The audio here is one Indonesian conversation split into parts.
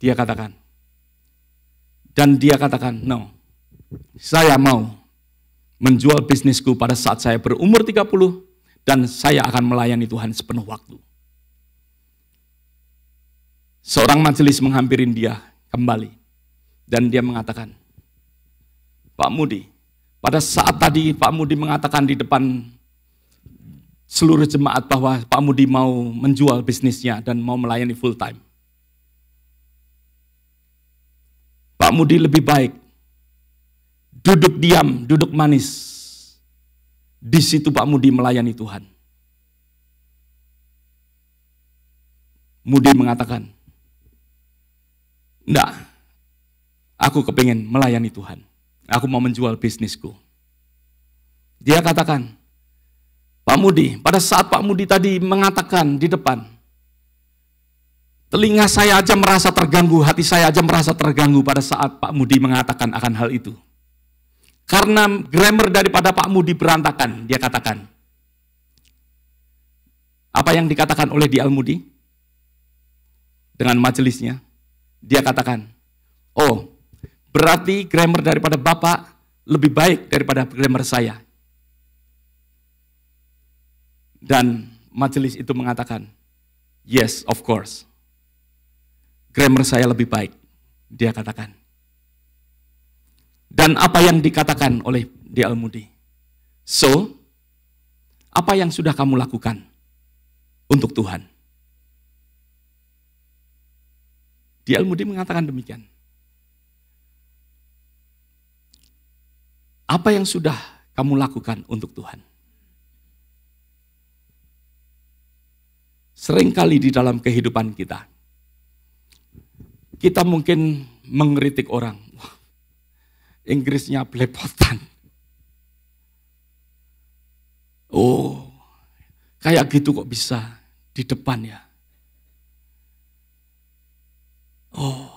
Dia katakan. Dan dia katakan, no, saya mau menjual bisnisku pada saat saya berumur 30 dan saya akan melayani Tuhan sepenuh waktu. Seorang majelis menghampirin dia kembali dan dia mengatakan, Pak Moody, pada saat tadi Pak Moody mengatakan di depan seluruh jemaat bahwa Pak Moody mau menjual bisnisnya dan mau melayani full time. Pak Moody lebih baik duduk diam, duduk manis. Di situ Pak Moody melayani Tuhan. Moody mengatakan, enggak, aku kepingin melayani Tuhan. Aku mau menjual bisnisku. Dia katakan, Pak Moody, pada saat Pak Moody tadi mengatakan di depan, telinga saya aja merasa terganggu, hati saya aja merasa terganggu pada saat Pak Moody mengatakan akan hal itu. Karena grammar daripada Pak Moody berantakan, dia katakan. Apa yang dikatakan oleh D.L. Moody? Dengan majelisnya, dia katakan, oh, berarti grammar daripada Bapak lebih baik daripada grammar saya. Dan majelis itu mengatakan, yes, of course. Grammar saya lebih baik, dia katakan. Dan apa yang dikatakan oleh D.L. Moody? So, apa yang sudah kamu lakukan untuk Tuhan? D.L. Moody mengatakan demikian. Apa yang sudah kamu lakukan untuk Tuhan? Seringkali di dalam kehidupan kita, kita mungkin mengkritik orang. Wah, Inggrisnya belepotan. Oh, kayak gitu kok bisa di depan ya. Oh,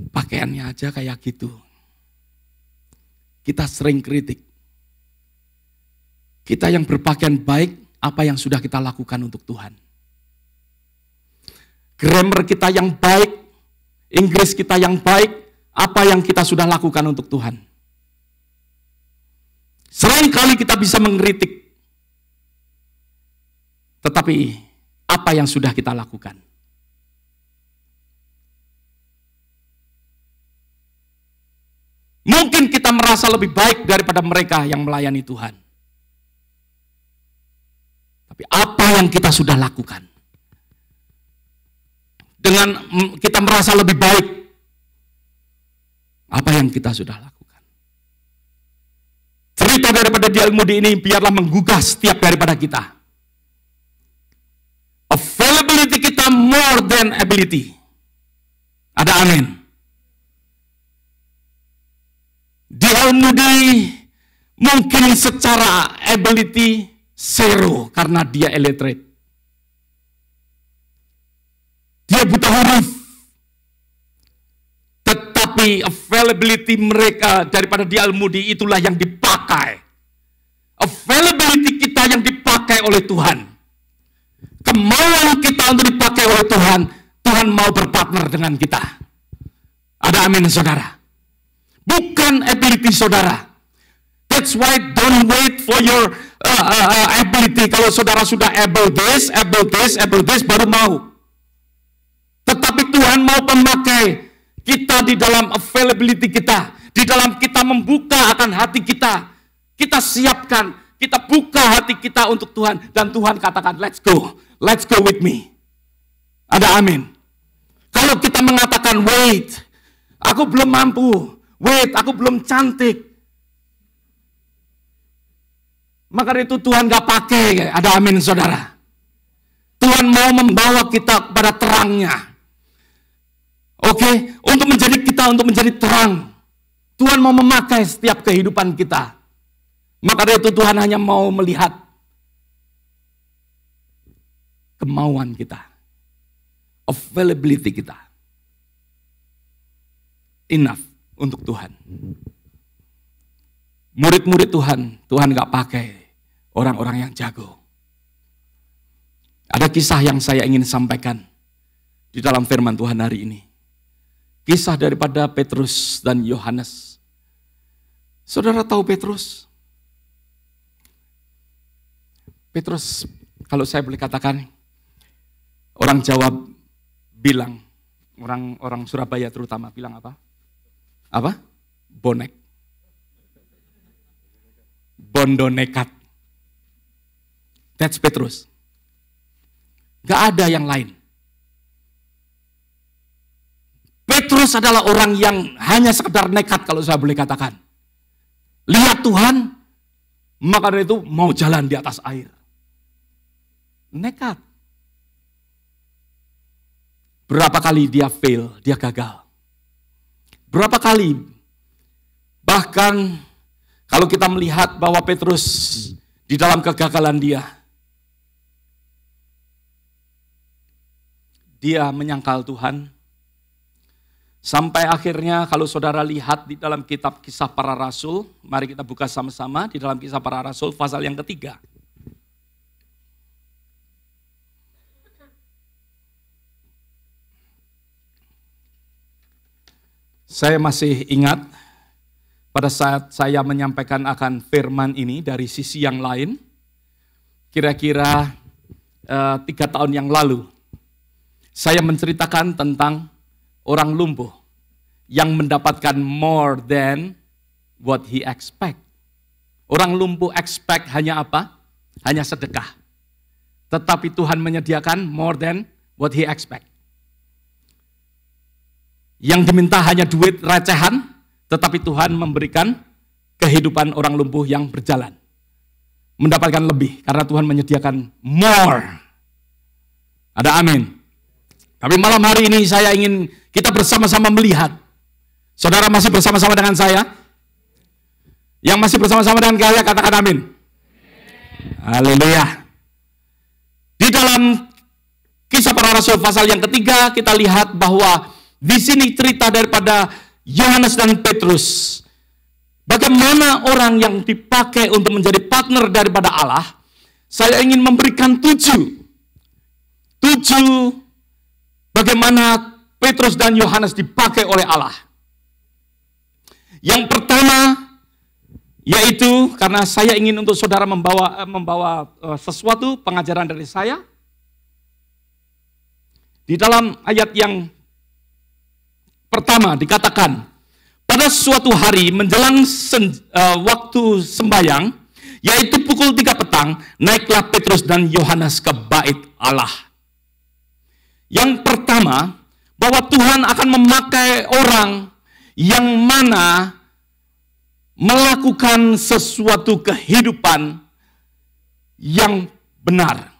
pakaiannya aja kayak gitu. Kita sering kritik. Kita yang berpakaian baik, apa yang sudah kita lakukan untuk Tuhan? Grammar kita yang baik, Inggris kita yang baik, apa yang kita sudah lakukan untuk Tuhan? Seringkali kita bisa mengkritik, tetapi apa yang sudah kita lakukan? Mungkin kita merasa lebih baik daripada mereka yang melayani Tuhan. Tapi apa yang kita sudah lakukan? Dengan kita merasa lebih baik, apa yang kita sudah lakukan? Cerita daripada D.L. Moody ini biarlah menggugah setiap daripada kita. Availability kita more than ability. Ada amin. D.L. Moody mungkin secara ability zero karena dia illiterate. Dia buta huruf. Tetapi availability mereka daripada D.L. Moody itulah yang dipakai. Availability kita yang dipakai oleh Tuhan. Kemauan kita untuk dipakai oleh Tuhan, Tuhan mau berpartner dengan kita. Ada amin saudara. Bukan ability saudara. That's why don't wait for your ability. Kalau saudara sudah able this, baru mau. Tetapi Tuhan mau memakai kita di dalam availability kita. Di dalam kita membuka akan hati kita. Kita siapkan, kita buka hati kita untuk Tuhan. Dan Tuhan katakan, let's go with me. Ada amin. Kalau kita mengatakan, wait, aku belum mampu. Wait, aku belum cantik. Maka itu Tuhan gak pakai. Ada amin saudara. Tuhan mau membawa kita kepada terangnya. Oke, untuk menjadi terang. Tuhan mau memakai setiap kehidupan kita. Maka dari itu Tuhan hanya mau melihat kemauan kita. Availability kita. Enough untuk Tuhan. Murid-murid Tuhan gak pakai orang-orang yang jago. Ada kisah yang saya ingin sampaikan. di dalam firman Tuhan hari ini. Kisah daripada Petrus dan Yohanes. Saudara tahu Petrus? Petrus, kalau saya boleh katakan, orang Jawa bilang, orang Surabaya terutama bilang apa? Apa? Bonek. Bondo nekat. That's Petrus. Gak ada yang lain. Petrus adalah orang yang hanya sekedar nekat kalau saya boleh katakan. Lihat Tuhan, maka dari itu mau jalan di atas air. Nekat. Berapa kali dia fail, dia gagal. Berapa kali, bahkan kalau kita melihat bahwa Petrus di dalam kegagalan dia menyangkal Tuhan. Sampai akhirnya kalau saudara lihat di dalam kitab Kisah Para Rasul, mari kita buka sama-sama di dalam Kisah Para Rasul pasal yang ketiga. Saya masih ingat pada saat saya menyampaikan akan firman ini dari sisi yang lain, kira-kira 3 tahun yang lalu, saya menceritakan tentang orang lumpuh yang mendapatkan more than what he expect. Orang lumpuh expect hanya apa? Hanya sedekah. Tetapi Tuhan menyediakan more than what he expect. Yang diminta hanya duit recehan, tetapi Tuhan memberikan kehidupan orang lumpuh yang berjalan. Mendapatkan lebih, karena Tuhan menyediakan more. Ada amin. Tapi malam hari ini saya ingin kita bersama-sama melihat. Saudara masih bersama-sama dengan saya? Yang masih bersama-sama dengan saya, katakan amin. Haleluya. Di dalam Kisah Para Rasul pasal yang ketiga, kita lihat bahwa di sini cerita daripada Yohanes dan Petrus. Bagaimana orang yang dipakai untuk menjadi partner daripada Allah. Saya ingin memberikan 7 bagaimana Petrus dan Yohanes dipakai oleh Allah. Yang pertama, yaitu karena saya ingin untuk saudara membawa sesuatu pengajaran dari saya. Di dalam ayat yang pertama dikatakan, pada suatu hari menjelang waktu sembahyang, yaitu pukul 3 petang, naiklah Petrus dan Yohanes ke bait Allah. Yang pertama, bahwa Tuhan akan memakai orang yang mana melakukan sesuatu kehidupan yang benar.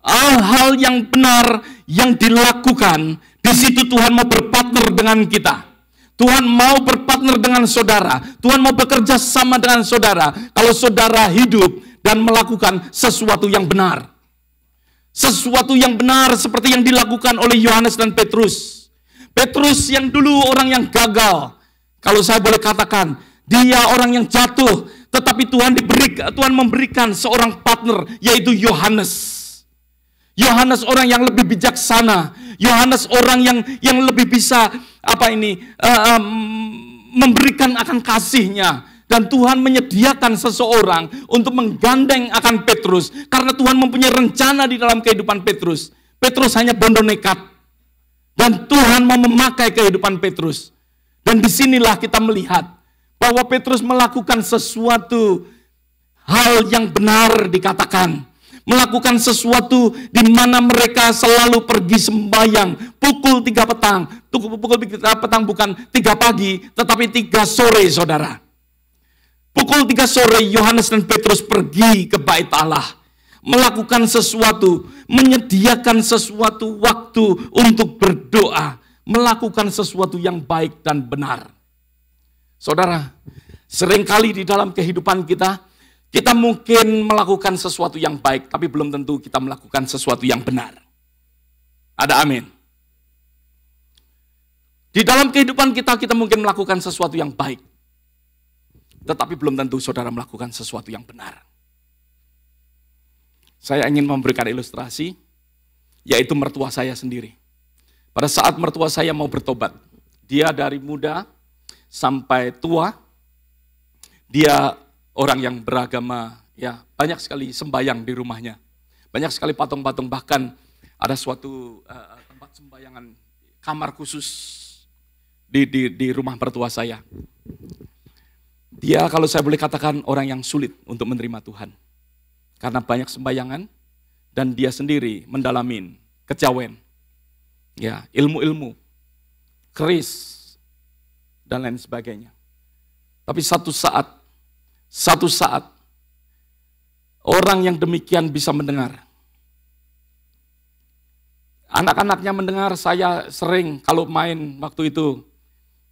Hal-hal yang benar yang dilakukan, di situ Tuhan mau berpartner dengan kita. Tuhan mau berpartner dengan saudara. Tuhan mau bekerja sama dengan saudara. Kalau saudara hidup dan melakukan sesuatu yang benar. Sesuatu yang benar seperti yang dilakukan oleh Yohanes dan Petrus. Petrus yang dulu orang yang gagal. Kalau saya boleh katakan, dia orang yang jatuh. Tetapi Tuhan memberikan seorang partner, yaitu Yohanes. Yohanes orang yang lebih bijaksana. Yohanes orang yang lebih bisa memberikan akan kasihnya. Dan Tuhan menyediakan seseorang untuk menggandeng akan Petrus. Karena Tuhan mempunyai rencana di dalam kehidupan Petrus. Petrus hanya bondo nekat. Dan Tuhan mau memakai kehidupan Petrus. Dan disinilah kita melihat bahwa Petrus melakukan sesuatu hal yang benar dikatakan. Melakukan sesuatu di mana mereka selalu pergi sembahyang pukul 3 petang. Pukul 3 petang bukan 3 pagi, tetapi 3 sore, saudara. Pukul 3 sore Yohanes dan Petrus pergi ke bait Allah. Melakukan sesuatu, menyediakan sesuatu waktu untuk berdoa. Melakukan sesuatu yang baik dan benar. Saudara, seringkali di dalam kehidupan kita mungkin melakukan sesuatu yang baik, tapi belum tentu kita melakukan sesuatu yang benar. Ada amin. Di dalam kehidupan kita mungkin melakukan sesuatu yang baik. Tetapi belum tentu saudara melakukan sesuatu yang benar. Saya ingin memberikan ilustrasi, yaitu mertua saya sendiri. Pada saat mertua saya mau bertobat, dia dari muda sampai tua, dia orang yang beragama, ya banyak sekali sembahyang di rumahnya. Banyak sekali patung-patung, bahkan ada suatu tempat sembayangan, kamar khusus di rumah mertua saya. Dia, kalau saya boleh katakan, orang yang sulit untuk menerima Tuhan. Karena banyak sembayangan, dan dia sendiri mendalamin kejawen, ya, ilmu-ilmu, keris, dan lain sebagainya. Tapi satu saat, orang yang demikian bisa mendengar. Anak-anaknya mendengar. Saya sering kalau main waktu itu,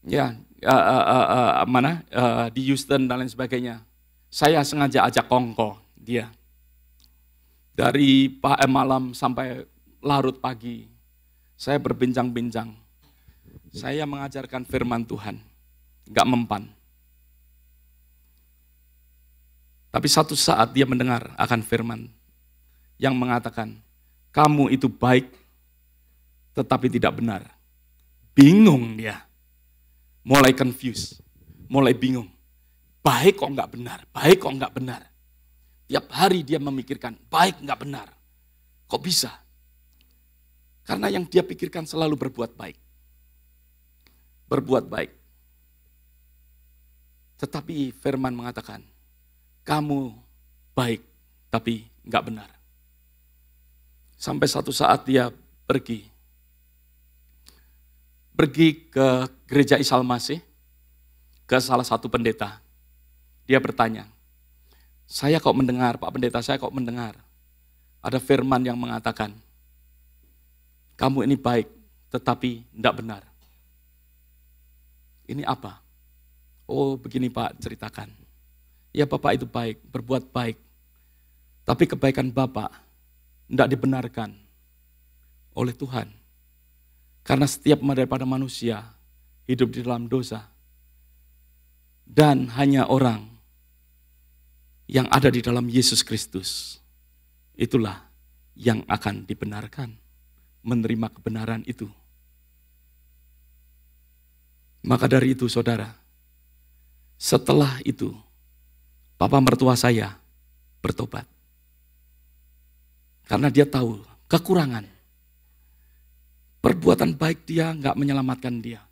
ya, di Houston dan lain sebagainya, saya sengaja ajak kongko dia. Dari malam sampai larut pagi, saya berbincang-bincang. Saya mengajarkan firman Tuhan, gak mempan. Tapi satu saat dia mendengar akan firman yang mengatakan, kamu itu baik, tetapi tidak benar. Bingung dia. Mulai confused, mulai bingung. Baik kok gak benar, baik kok gak benar. Tiap hari dia memikirkan, baik gak benar. Kok bisa? Karena yang dia pikirkan selalu berbuat baik. Berbuat baik. Tetapi firman mengatakan, kamu baik, tapi gak benar. Sampai satu saat dia pergi ke gereja Isa Al-Masih, ke salah satu pendeta. Dia bertanya, saya kok mendengar, Pak Pendeta, saya kok mendengar ada firman yang mengatakan, kamu ini baik, tetapi tidak benar. Ini apa? Oh begini Pak, ceritakan. Ya Bapak itu baik, berbuat baik. Tapi kebaikan Bapak tidak dibenarkan oleh Tuhan. Karena setiap daripada manusia hidup di dalam dosa. Dan hanya orang yang ada di dalam Yesus Kristus, itulah yang akan dibenarkan, menerima kebenaran itu. Maka dari itu saudara, setelah itu, papa mertua saya bertobat. Karena dia tahu kekurangan. Perbuatan baik dia nggak menyelamatkan dia.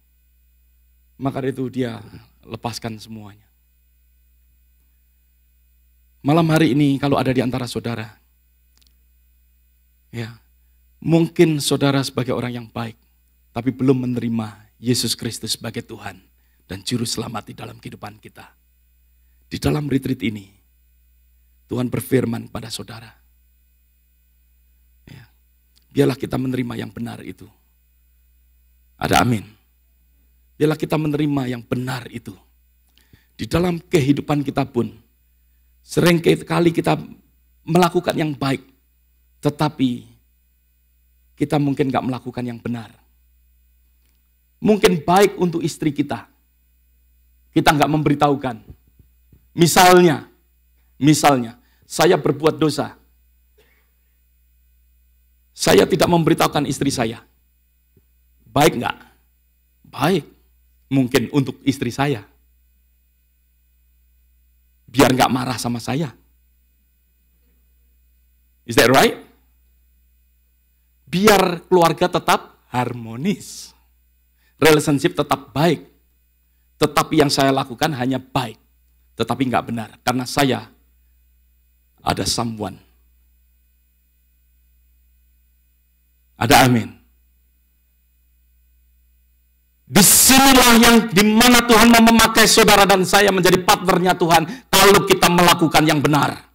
Maka dari itu dia lepaskan semuanya. Malam hari ini kalau ada di antara saudara, ya, mungkin saudara sebagai orang yang baik, tapi belum menerima Yesus Kristus sebagai Tuhan dan Juru Selamat di dalam kehidupan kita. Di dalam retreat ini, Tuhan berfirman pada saudara, ya, biarlah kita menerima yang benar itu. Ada amin. Biarlah kita menerima yang benar itu. Di dalam kehidupan kita pun, sering kali kita melakukan yang baik, tetapi kita mungkin gak melakukan yang benar. Mungkin baik untuk istri kita gak memberitahukan. Misalnya, saya berbuat dosa. Saya tidak memberitahukan istri saya. Baik gak? Baik. Mungkin untuk istri saya. Biar gak marah sama saya. Is that right? Biar keluarga tetap harmonis. Relationship tetap baik. Tetapi yang saya lakukan hanya baik. Tetapi gak benar. Karena saya ada someone. Ada amin. Disinilah yang dimana Tuhan mau memakai saudara dan saya menjadi partnernya Tuhan kalau kita melakukan yang benar.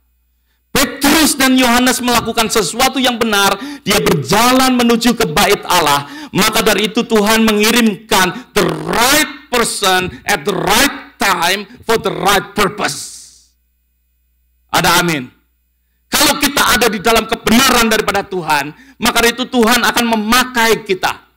Petrus dan Yohanes melakukan sesuatu yang benar, dia berjalan menuju ke bait Allah. Maka dari itu Tuhan mengirimkan the right person at the right time for the right purpose. Ada amin. Kalau kita ada di dalam kebenaran daripada Tuhan, maka dari itu Tuhan akan memakai kita.